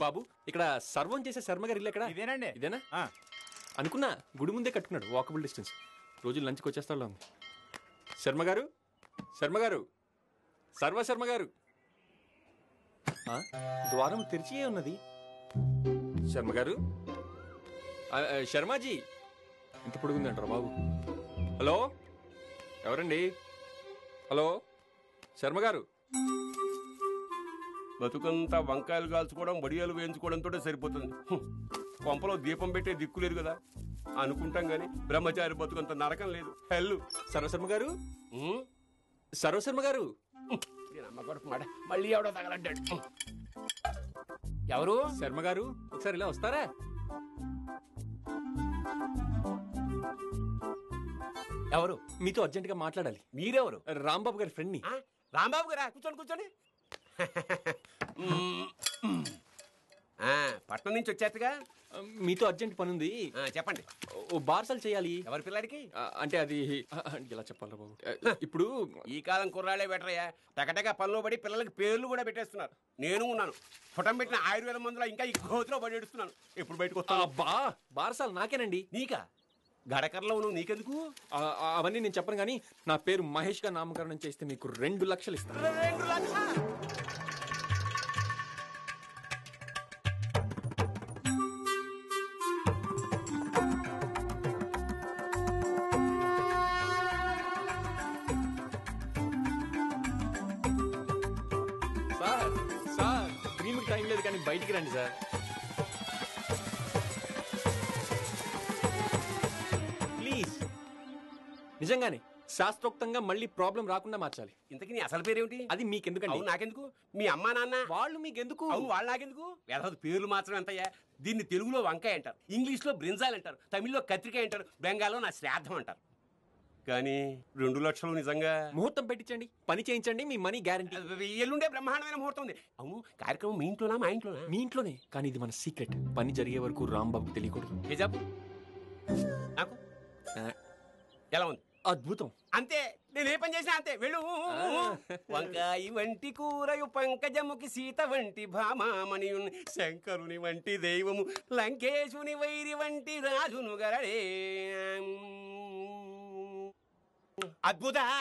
బాబు ఇక్కడ సర్వం చేసే శర్మ గారు ఇల్లు ఎక్కడ? ఇదేనండి. ఇదేనా? అనుకున్నా గుడి ముందే కట్టుకున్నాడు, వాకబుల్ డిస్టెన్స్. రోజు లంచ్కి వచ్చేస్తాడు. శర్మ గారు, శర్మ గారు, శర్మ గారు. ద్వారం తెరిచియే ఉన్నది. శర్మ గారు, శర్మాజీ. ఎంత పొడుగుందంటారా బాబు? హలో, ఎవరండి? హలో, శర్మ గారు. బతుకంతా వంకాయలు కాల్చుకోవడం, వడియాలు వేయించుకోవడంతో సరిపోతుంది. కొంపలో దీపం పెట్టే దిక్కు లేదు కదా అనుకుంటాం గాని బ్రహ్మచారి బతుకంత నరకం లేదు. హెల్లు సర్వశర్మ గారు, సర్వశర్మ గారు. మళ్ళీ ఎవడో తగలడ్డాడు. ఎవరు? శర్మ గారు, ఒకసారి ఇలా వస్తారా? ఎవరు? మీతో అర్జెంట్ గా మాట్లాడాలి. మీరెవరు? రాంబాబు గారి ఫ్రెండ్ ని. రాంబాబు గారా? కూర్చోండి కూర్చోండి. పట్నం నుంచి వచ్చేట్టుగా. మీతో అర్జెంట్ పని ఉంది. చెప్పండి. ఓ బార్సల్ చేయాలి. ఎవరి పిల్లాడికి? అంటే అది ఎలా చెప్పాలి బాబు? ఇప్పుడు ఈ కాలం కుర్రాళ్ళే బెటరయ్యా. టకటక పనిలో పడి పిల్లలకి పేర్లు కూడా పెట్టేస్తున్నారు. నేను ఉన్నాను. ఫుటం పెట్టిన ఆయుర్వేద మందులో ఇంకా ఈ గోతులో పడి ఏడుస్తున్నాను. ఎప్పుడు బయటకు వస్తాను? బార్సాల్ నాకేనండి. నీకా? గడకర్లో నువ్వు నీకెందుకు? అవన్నీ నేను చెప్పను కానీ నా పేరు మహేష్ గా నామకరణం చేస్తే మీకు 2 లక్షలు ఇస్తాను. 2 లక్షలా? సార్ డ్రీమ్కి టైం లేదు కానీ బయటికి రండి సార్. ప్లీజ్, నిజంగానే శాస్త్రోక్తంగా మళ్ళీ ప్రాబ్లం రాకుండా మార్చాలి. ఇంతకీ నీ అసలు పేరేమిటి? అది మీకెందుకండి? నాకెందుకు? మీ అమ్మా నాన్న వాళ్ళు మీకెందుకు? అవును, వాళ్ళు నాకెందుకు? వేరే పేర్లు మాత్రం ఎంతయ్యా. దీన్ని తెలుగులో వంకాయ అంటారు, ఇంగ్లీష్ లో బ్రింజాల్ అంటారు, తమిళ్లో కత్రికాయ అంటారు, బెంగాల్లో నా శ్రాద్ధం అంటారు. కానీ 2 లక్షలు నిజంగా? ముహూర్తం పెట్టించండి, పని చేయించండి, మీ మనీ గ్యారంటీ. ఎల్లుండే బ్రహ్మాండమైన ముహూర్తం ఉంది. అవును, కార్యక్రమం మీ ఇంట్లోనా మా ఇంట్లోనా? మీ ఇంట్లోనే, కానీ ఇది మన సీక్రెట్. పని జరిగే వరకు రాంబాబుకి తెలియకూడదు. నిజం? నాకు ఎలా ఉంది? అద్భుతం. అంతే, నేను ఏ పని చేసినా అంతే. వెళ్ళు. వంకాయి వంటి కూరయు పంకజముకి సీత వంటి భామామణి శంకరుని వంటి దైవము లంకేశుని వైరి వంటి రాజును గరడే. అద్భుత